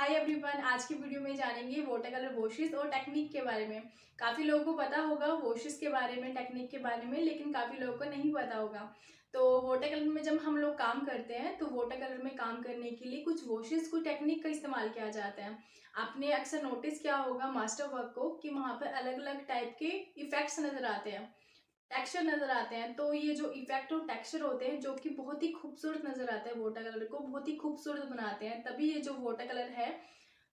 Hi everyone, आज की video में जानेंगे वाटर कलर वॉशेस और टेक्निक के बारे में। काफ़ी लोगों को पता होगा वॉशेस के बारे में, टेक्निक के बारे में, लेकिन काफ़ी लोगों को नहीं पता होगा। तो वाटर कलर में जब हम लोग काम करते हैं तो वाटर कलर में काम करने के लिए कुछ वॉशेस को टेक्निक का इस्तेमाल किया जाता है। आपने अक्सर नोटिस किया होगा मास्टर वर्क को कि वहाँ पर अलग अलग टाइप के इफेक्ट्स नज़र आते हैं, टेक्सचर नज़र आते हैं। तो ये जो इफेक्ट और टेक्सचर होते हैं जो कि बहुत ही खूबसूरत नज़र आता है, वाटर कलर को बहुत ही खूबसूरत बनाते हैं। तभी ये जो वाटर कलर है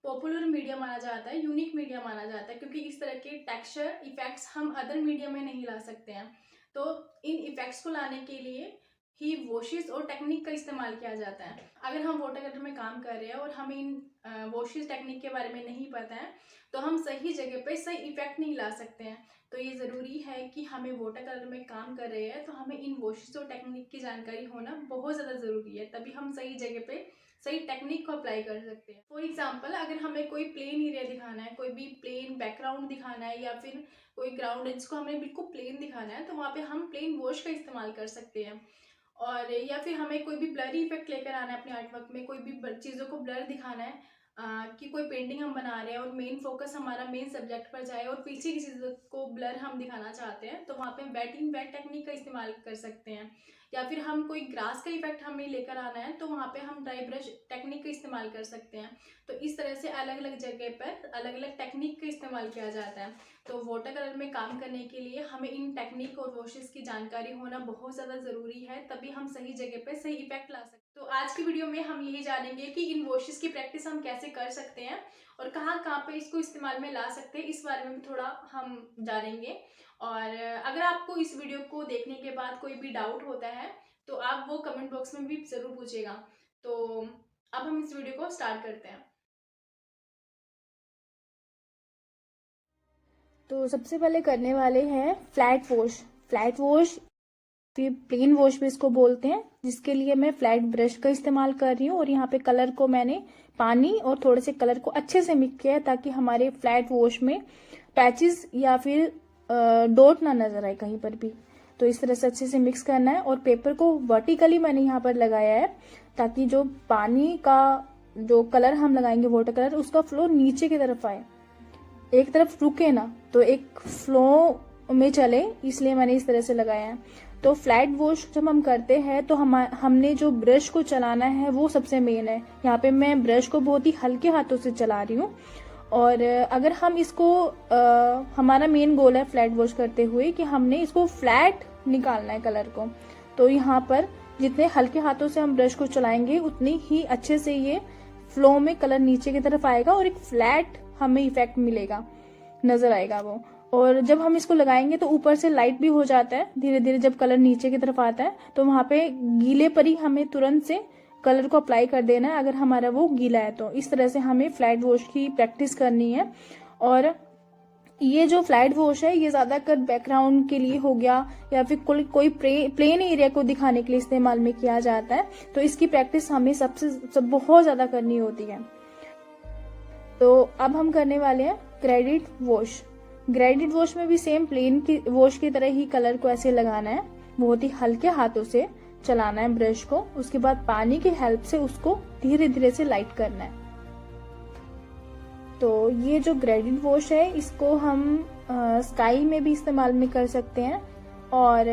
पॉपुलर मीडिया माना जाता है, यूनिक मीडिया माना जाता है, क्योंकि इस तरह के टेक्सचर इफेक्ट्स हम अदर मीडिया में नहीं ला सकते हैं। तो इन इफेक्ट्स को लाने के लिए ही वॉशेस और टेक्निक का इस्तेमाल किया जाता है। अगर हम वाटर कलर में काम कर रहे हैं और हमें इन वॉशेस टेक्निक के बारे में नहीं पता है तो हम सही जगह पे सही इफेक्ट नहीं ला सकते हैं। तो ये ज़रूरी है कि हमें वाटर कलर में काम कर रहे हैं तो हमें इन वॉशेस और टेक्निक की जानकारी होना बहुत ज़्यादा ज़रूरी है, तभी हम सही जगह पे सही टेक्निक को अप्लाई कर सकते हैं। फॉर एग्जाम्पल, अगर हमें कोई प्लेन एरिया दिखाना है, कोई भी प्लेन बैकग्राउंड दिखाना है, या फिर कोई ग्राउंड है जिसको हमें बिल्कुल प्लेन दिखाना है, तो वहाँ पे हम प्लेन वॉश का इस्तेमाल कर सकते हैं। और या फिर हमें कोई भी ब्लरी इफेक्ट लेकर आना है अपने आर्टवर्क में, कोई भी चीज़ों को ब्लर दिखाना है, कि कोई पेंटिंग हम बना रहे हैं और मेन फोकस हमारा मेन सब्जेक्ट पर जाए और पीछे की चीज़ों को ब्लर हम दिखाना चाहते हैं, तो वहाँ पे वेट इन वेट टेक्निक का इस्तेमाल कर सकते हैं। या फिर हम कोई ग्रास का इफेक्ट हमें लेकर आना है तो वहाँ पे हम ड्राई ब्रश टेक्निक का इस्तेमाल कर सकते हैं। तो इस तरह से अलग अलग जगह पर अलग अलग टेक्निक का इस्तेमाल किया जाता है। तो वाटर कलर में काम करने के लिए हमें इन टेक्निक और वॉशेस की जानकारी होना बहुत ज़्यादा ज़रूरी है, तभी हम सही जगह पे सही इफेक्ट ला सकते हैं। तो आज की वीडियो में हम यही जानेंगे कि इन वॉशेस की प्रैक्टिस हम कैसे कर सकते हैं और कहाँ कहाँ पे इसको इस्तेमाल में ला सकते हैं, इस बारे में भी थोड़ा हम जानेंगे। और अगर आपको इस वीडियो को देखने के बाद कोई भी डाउट होता है तो आप वो कमेंट बॉक्स में भी ज़रूर पूछिएगा। तो अब हम इस वीडियो को स्टार्ट करते हैं। तो सबसे पहले करने वाले हैं फ्लैट वॉश। फ्लैट वॉश फिर प्लेन वॉश भी इसको बोलते हैं, जिसके लिए मैं फ्लैट ब्रश का इस्तेमाल कर रही हूँ। और यहाँ पे कलर को मैंने पानी और थोड़े से कलर को अच्छे से मिक्स किया है ताकि हमारे फ्लैट वॉश में पैचेस या फिर डॉट ना नजर आए कहीं पर भी। तो इस तरह से अच्छे से मिक्स करना है और पेपर को वर्टिकली मैंने यहाँ पर लगाया है ताकि जो पानी का जो कलर हम लगाएंगे वाटर कलर, उसका फ्लो नीचे की तरफ आए, एक तरफ रुके ना, तो एक फ्लो में चले, इसलिए मैंने इस तरह से लगाया है। तो फ्लैट वॉश जब हम करते हैं तो हमने जो ब्रश को चलाना है वो सबसे मेन है। यहाँ पे मैं ब्रश को बहुत ही हल्के हाथों से चला रही हूँ। और अगर हम इसको हमारा मेन गोल है फ्लैट वॉश करते हुए कि हमने इसको फ्लैट निकालना है कलर को, तो यहाँ पर जितने हल्के हाथों से हम ब्रश को चलाएंगे उतनी ही अच्छे से ये फ्लो में कलर नीचे की तरफ आएगा और एक फ्लैट हमें इफेक्ट मिलेगा, नजर आएगा वो। और जब हम इसको लगाएंगे तो ऊपर से लाइट भी हो जाता है धीरे धीरे, जब कलर नीचे की तरफ आता है तो वहां पे गीले पर ही हमें तुरंत से कलर को अप्लाई कर देना है अगर हमारा वो गीला है तो। इस तरह से हमें फ्लैट वॉश की प्रैक्टिस करनी है। और ये जो फ्लैट वॉश है ये ज्यादातर बैकग्राउंड के लिए हो गया या फिर कोई प्लेन एरिया को दिखाने के लिए इस्तेमाल में किया जाता है। तो इसकी प्रैक्टिस हमें सब बहुत ज्यादा करनी होती है। तो अब हम करने वाले हैं ग्रेडिड वॉश। ग्रेडिड वॉश में भी सेम प्लेन की वॉश की तरह ही कलर को ऐसे लगाना है, बहुत ही हल्के हाथों से चलाना है ब्रश को, उसके बाद पानी की हेल्प से उसको धीरे धीरे से लाइट करना है। तो ये जो ग्रेडिड वॉश है इसको हम स्काई में भी इस्तेमाल में कर सकते हैं। और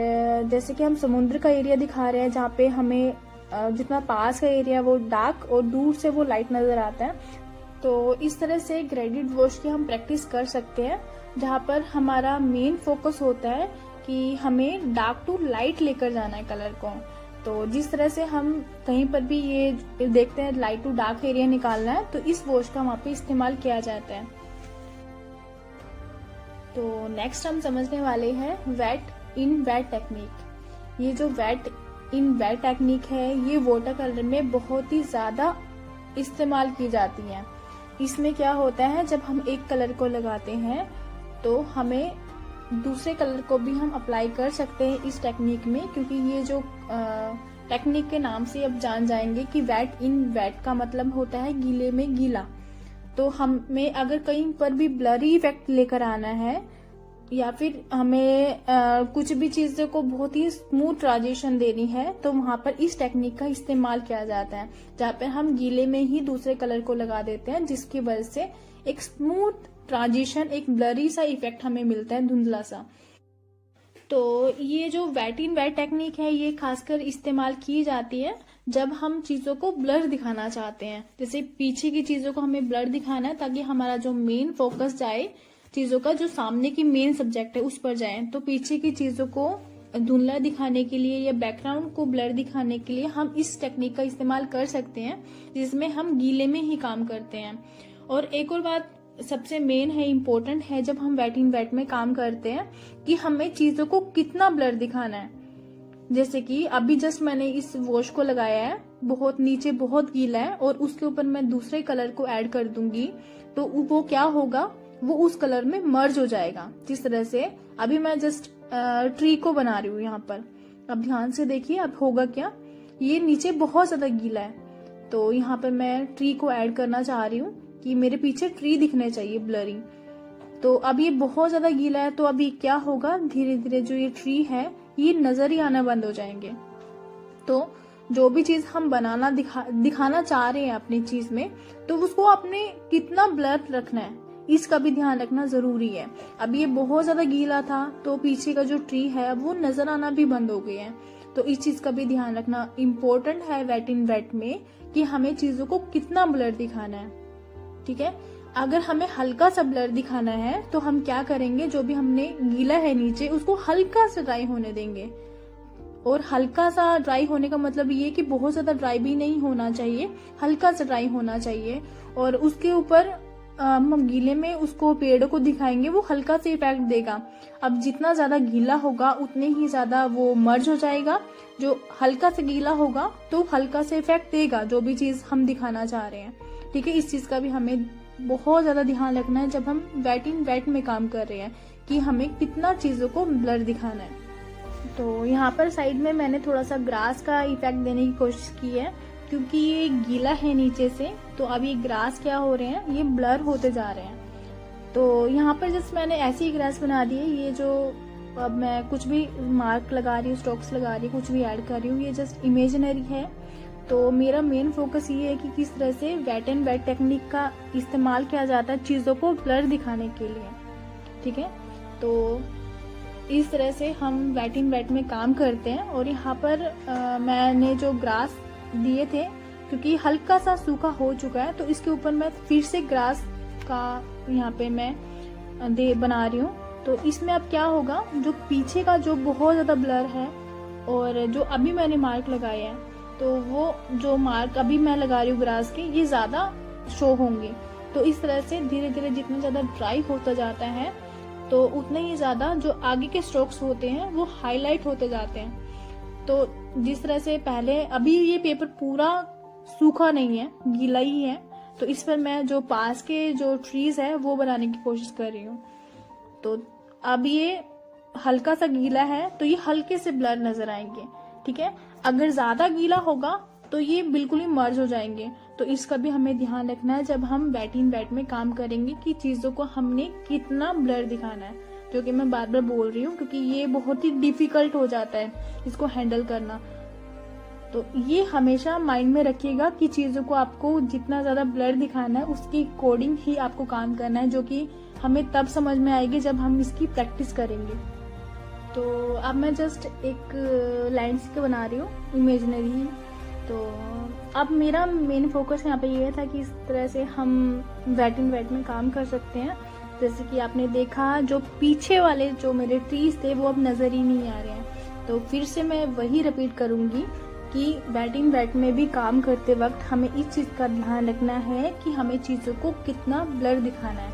जैसे कि हम समुद्र का एरिया दिखा रहे हैं जहाँ पे हमें जितना पास का एरिया वो डार्क और दूर से वो लाइट नजर आता है, तो इस तरह से ग्रेडिड वॉश की हम प्रैक्टिस कर सकते हैं जहाँ पर हमारा मेन फोकस होता है कि हमें डार्क टू लाइट लेकर जाना है कलर को। तो जिस तरह से हम कहीं पर भी ये देखते हैं लाइट टू डार्क एरिया निकालना है तो इस वॉश का वहाँ पे इस्तेमाल किया जाता है। तो नेक्स्ट हम समझने वाले हैं वेट इन वेट टेक्निक। ये जो वेट इन वेट टेक्निक है ये वाटर कलर में बहुत ही ज्यादा इस्तेमाल की जाती है। इसमें क्या होता है, जब हम एक कलर को लगाते हैं तो हमें दूसरे कलर को भी हम अप्लाई कर सकते हैं इस टेक्निक में, क्योंकि ये जो टेक्निक के नाम से अब जान जाएंगे कि वेट इन वेट का मतलब होता है गीले में गीला। तो हमें अगर कहीं पर भी ब्लरी इफेक्ट लेकर आना है या फिर हमें कुछ भी चीज़ों को बहुत ही स्मूथ ट्रांजिशन देनी है तो वहां पर इस टेक्निक का इस्तेमाल किया जाता है, जहाँ पर हम गीले में ही दूसरे कलर को लगा देते हैं, जिसकी वजह से एक स्मूथ ट्रांजिशन, एक ब्लरी सा इफेक्ट हमें मिलता है, धुंधला सा। तो ये जो वेट इन वेट टेक्निक है ये खासकर इस्तेमाल की जाती है जब हम चीज़ों को ब्लर दिखाना चाहते हैं। जैसे पीछे की चीज़ों को हमें ब्लर दिखाना है ताकि हमारा जो मेन फोकस जाए, चीज़ों का जो सामने की मेन सब्जेक्ट है उस पर जाए। तो पीछे की चीज़ों को धुंधला दिखाने के लिए या बैकग्राउंड को ब्लर दिखाने के लिए हम इस टेक्निक का इस्तेमाल कर सकते हैं, जिसमें हम गीले में ही काम करते हैं। और एक और बात सबसे मेन है, इम्पोर्टेंट है, जब हम वेट इन वेट में काम करते हैं कि हमें चीज़ों को कितना ब्लर दिखाना है। जैसे कि अभी जस्ट मैंने इस वॉश को लगाया है, बहुत नीचे बहुत गीला है, और उसके ऊपर मैं दूसरे कलर को ऐड कर दूंगी तो वो क्या होगा, वो उस कलर में मर्ज हो जाएगा। जिस तरह से अभी मैं जस्ट ट्री को बना रही हूँ यहाँ पर, अब ध्यान से देखिए अब होगा क्या, ये नीचे बहुत ज्यादा गीला है तो यहाँ पर मैं ट्री को ऐड करना चाह रही हूँ कि मेरे पीछे ट्री दिखने चाहिए ब्लरी। तो अब ये बहुत ज्यादा गीला है तो अभी क्या होगा, धीरे धीरे जो ये ट्री है ये नजर ही आना बंद हो जाएंगे। तो जो भी चीज हम बनाना दिखाना चाह रहे हैं अपनी चीज में, तो उसको आपने कितना ब्लर रखना है इसका भी ध्यान रखना जरूरी है। अब ये बहुत ज्यादा गीला था तो पीछे का जो ट्री है वो नजर आना भी बंद हो गया है। तो इस चीज का भी ध्यान रखना इम्पोर्टेंट है वेट इन वेट में कि हमें चीजों को कितना ब्लर दिखाना है। ठीक है, अगर हमें हल्का सा ब्लर दिखाना है तो हम क्या करेंगे, जो भी हमने गीला है नीचे उसको हल्का सा ड्राई होने देंगे। और हल्का सा ड्राई होने का मतलब ये कि बहुत ज्यादा ड्राई भी नहीं होना चाहिए, हल्का सा ड्राई होना चाहिए। और उसके ऊपर हम गीले में उसको पेड़ को दिखाएंगे, वो हल्का से इफेक्ट देगा। अब जितना ज्यादा गीला होगा उतने ही ज्यादा वो मर्ज हो जाएगा, जो हल्का से गीला होगा तो हल्का से इफेक्ट देगा जो भी चीज हम दिखाना चाह रहे हैं। ठीक है, इस चीज का भी हमें बहुत ज्यादा ध्यान रखना है जब हम वेट इन वेट में काम कर रहे हैं कि हमें कितना चीजों को ब्लर दिखाना है। तो यहाँ पर साइड में मैंने थोड़ा सा ग्रास का इफेक्ट देने की कोशिश की है क्योंकि ये गीला है नीचे से, तो अब ये ग्रास क्या हो रहे हैं, ये ब्लर होते जा रहे हैं। तो यहाँ पर जस्ट मैंने ऐसी ही ग्रास बना दी है। ये जो अब मैं कुछ भी मार्क लगा रही हूँ, स्ट्रोक्स लगा रही हूँ, कुछ भी ऐड कर रही हूँ, ये जस्ट इमेजिनरी है। तो मेरा मेन फोकस ये है कि किस तरह से वेट एंड वेट टेक्निक का इस्तेमाल किया जाता है चीज़ों को ब्लर दिखाने के लिए। ठीक है, तो इस तरह से हम वेट इन वेट में काम करते हैं। और यहाँ पर मैंने जो ग्रास दिए थे क्योंकि हल्का सा सूखा हो चुका है तो इसके ऊपर मैं फिर से ग्रास का यहाँ पे मैं बना रही हूँ। तो इसमें अब क्या होगा, जो पीछे का जो बहुत ज्यादा ब्लर है और जो अभी मैंने मार्क लगाए हैं, तो वो जो मार्क अभी मैं लगा रही हूँ ग्रास के, ये ज्यादा शो होंगे। तो इस तरह से धीरे धीरे जितना ज्यादा ड्राई होता जाता है तो उतने ही ज्यादा जो आगे के स्ट्रोक्स होते हैं वो हाईलाइट होते जाते हैं। तो जिस तरह से पहले, अभी ये पेपर पूरा सूखा नहीं है, गीला ही है, तो इस पर मैं जो पास के जो ट्रीज है वो बनाने की कोशिश कर रही हूँ। तो अब ये हल्का सा गीला है तो ये हल्के से ब्लर नजर आएंगे। ठीक है, अगर ज्यादा गीला होगा तो ये बिल्कुल ही मर्ज हो जाएंगे। तो इसका भी हमें ध्यान रखना है जब हम वेट इन वेट में काम करेंगे कि चीजों को हमने कितना ब्लर दिखाना है, जो कि मैं बार बार बोल रही हूँ क्योंकि ये बहुत ही डिफिकल्ट हो जाता है इसको हैंडल करना। तो ये हमेशा माइंड में रखिएगा कि चीजों को आपको जितना ज्यादा ब्लर दिखाना है उसके अकॉर्डिंग ही आपको काम करना है, जो कि हमें तब समझ में आएगी जब हम इसकी प्रैक्टिस करेंगे। तो अब मैं जस्ट एक लैंडस्केप बना रही हूँ इमेजिनरी। तो अब मेरा मेन फोकस यहाँ पे ये था कि इस तरह से हम वेट इन वेट में काम कर सकते हैं। जैसे कि आपने देखा जो पीछे वाले जो मेरे ट्रीज थे वो अब नजर ही नहीं आ रहे हैं। तो फिर से मैं वही रिपीट करूंगी कि वेट इन वेट में भी काम करते वक्त हमें इस चीज का ध्यान रखना है कि हमें चीजों को कितना ब्लर दिखाना है,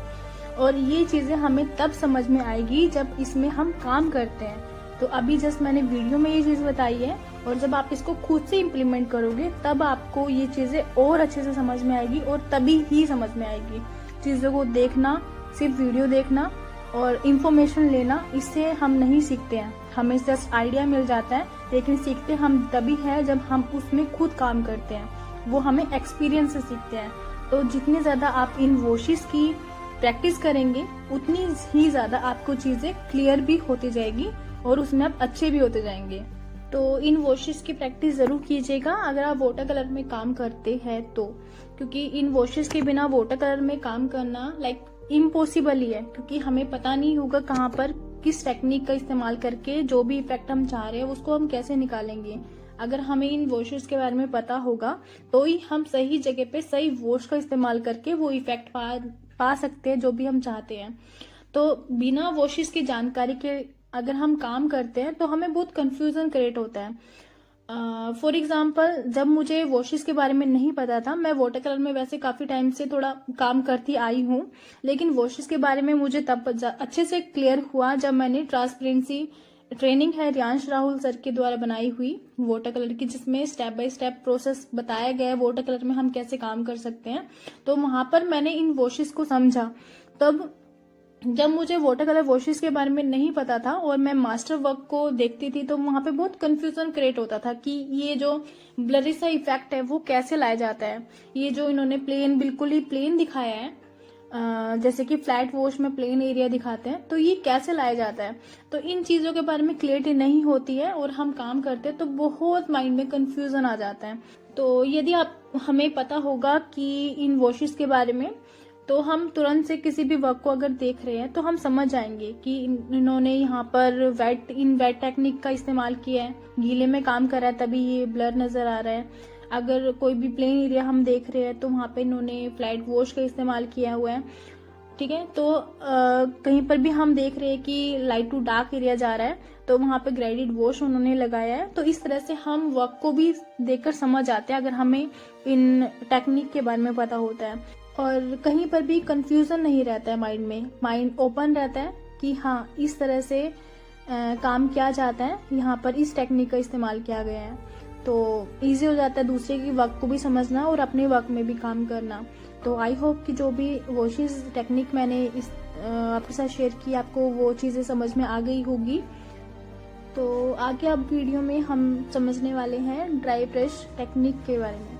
और ये चीजें हमें तब समझ में आएगी जब इसमें हम काम करते हैं। तो अभी जस्ट मैंने वीडियो में ये चीज बताई है, और जब आप इसको खुद से इम्प्लीमेंट करोगे तब आपको ये चीजें और अच्छे से समझ में आएगी, और तभी ही समझ में आएगी। चीजों को देखना, सिर्फ वीडियो देखना और इन्फॉर्मेशन लेना, इससे हम नहीं सीखते हैं। हमें जस्ट आइडिया मिल जाता है, लेकिन सीखते हम तभी है जब हम उसमें खुद काम करते हैं। वो हमें एक्सपीरियंस से सीखते हैं। तो जितने ज्यादा आप इन वॉशेस की प्रैक्टिस करेंगे उतनी ही ज़्यादा आपको चीज़ें क्लियर भी होती जाएगी और उसमें आप अच्छे भी होते जाएंगे। तो इन वॉशेस की प्रैक्टिस ज़रूर कीजिएगा अगर आप वाटर कलर में काम करते हैं तो, क्योंकि इन वॉशेस के बिना वाटर कलर में काम करना लाइक इम्पॉसिबल ही है, क्योंकि हमें पता नहीं होगा कहाँ पर किस टेक्निक का इस्तेमाल करके जो भी इफेक्ट हम चाह रहे हैं उसको हम कैसे निकालेंगे। अगर हमें इन वॉशेस के बारे में पता होगा तो ही हम सही जगह पे सही वॉश का इस्तेमाल करके वो इफेक्ट पा सकते हैं जो भी हम चाहते हैं। तो बिना वॉशेस की जानकारी के अगर हम काम करते हैं तो हमें बहुत कंफ्यूजन क्रिएट होता है। फॉर एग्जाम्पल, जब मुझे वॉशेस के बारे में नहीं पता था, मैं वाटर कलर में वैसे काफी टाइम से थोड़ा काम करती आई हूँ, लेकिन वॉशेस के बारे में मुझे तब अच्छे से क्लियर हुआ जब मैंने ट्रांसपेरेंसी ट्रेनिंग है रियांश राहुल सर के द्वारा बनाई हुई वाटर कलर की, जिसमें स्टेप बाय स्टेप प्रोसेस बताया गया है वाटर कलर में हम कैसे काम कर सकते हैं। तो वहां पर मैंने इन वॉशेस को समझा। तब जब मुझे वाटर कलर वॉशेस के बारे में नहीं पता था और मैं मास्टर वर्क को देखती थी तो वहां पे बहुत कंफ्यूजन क्रिएट होता था कि ये जो ब्लरी सा इफेक्ट है वो कैसे लाया जाता है। ये जो इन्होंने प्लेन, बिल्कुल ही प्लेन दिखाया है, जैसे कि फ्लैट वॉश में प्लेन एरिया दिखाते हैं, तो ये कैसे लाया जाता है। तो इन चीजों के बारे में क्लियरिटी नहीं होती है और हम काम करते हैं तो बहुत माइंड में कंफ्यूजन आ जाता है। तो यदि हमें पता होगा कि इन वॉशेस के बारे में, तो हम तुरंत से किसी भी वर्क को अगर देख रहे हैं तो हम समझ जाएंगे कि इन्होंने यहाँ पर वेट टेक्निक का इस्तेमाल किया है, गीले में काम करा है तभी ये ब्लर नजर आ रहा है। अगर कोई भी प्लेन एरिया हम देख रहे हैं तो वहाँ पे इन्होंने फ्लैट वॉश का इस्तेमाल किया हुआ है। ठीक है, तो कहीं पर भी हम देख रहे हैं कि लाइट टू डार्क एरिया जा रहा है तो वहाँ पे ग्रेडेड वॉश उन्होंने लगाया है। तो इस तरह से हम वर्क को भी देखकर समझ आते हैं अगर हमें इन टेक्निक के बारे में पता होता है। और कहीं पर भी कंफ्यूजन नहीं रहता है माइंड में, माइंड ओपन रहता है कि हाँ इस तरह से काम किया जाता है, यहाँ पर इस टेक्निक का इस्तेमाल किया गया है। तो इजी हो जाता है दूसरे की वर्क को भी समझना और अपने वर्क में भी काम करना। तो आई होप कि जो भी वॉशेस टेक्निक मैंने आपके साथ शेयर की आपको वो चीज़ें समझ में आ गई होगी। तो आगे अब वीडियो में हम समझने वाले हैं ड्राई ब्रश टेक्निक के बारे में।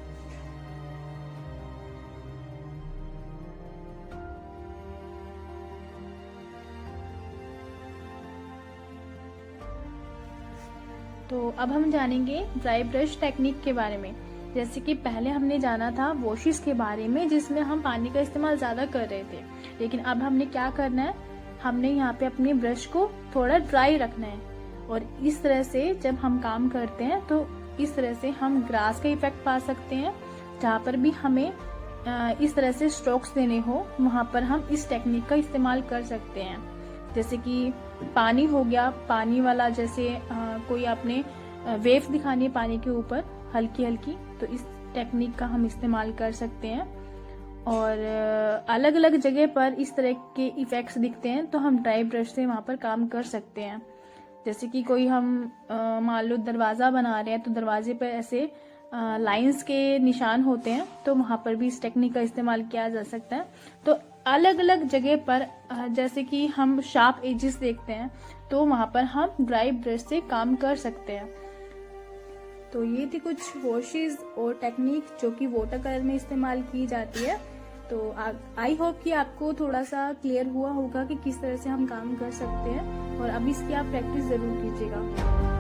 तो अब हम जानेंगे ड्राई ब्रश टेक्निक के बारे में। जैसे कि पहले हमने जाना था वॉशेस के बारे में जिसमें हम पानी का इस्तेमाल ज़्यादा कर रहे थे, लेकिन अब हमने क्या करना है, हमने यहाँ पे अपने ब्रश को थोड़ा ड्राई रखना है। और इस तरह से जब हम काम करते हैं तो इस तरह से हम ग्रास का इफेक्ट पा सकते हैं। जहाँ पर भी हमें इस तरह से स्ट्रोक्स देने हो वहाँ पर हम इस टेक्निक का इस्तेमाल कर सकते हैं। जैसे कि पानी हो गया, पानी वाला जैसे कोई आपने वेव दिखानी है पानी के ऊपर हल्की हल्की, तो इस टेक्निक का हम इस्तेमाल कर सकते हैं। और अलग अलग जगह पर इस तरह के इफेक्ट्स दिखते हैं तो हम ड्राई ब्रश से वहाँ पर काम कर सकते हैं। जैसे कि कोई हम मान लो दरवाज़ा बना रहे हैं तो दरवाजे पर ऐसे लाइंस के निशान होते हैं, तो वहाँ पर भी इस टेक्निक का इस्तेमाल किया जा सकता है। तो अलग अलग जगह पर जैसे कि हम शार्प एजेस देखते हैं तो वहाँ पर हम ड्राई ब्रश से काम कर सकते हैं। तो ये थी कुछ वॉशेस और टेक्निक जो कि वाटर कलर में इस्तेमाल की जाती है। तो आई होप कि आपको थोड़ा सा क्लियर हुआ होगा कि किस तरह से हम काम कर सकते हैं, और अब इसकी आप प्रैक्टिस ज़रूर कीजिएगा।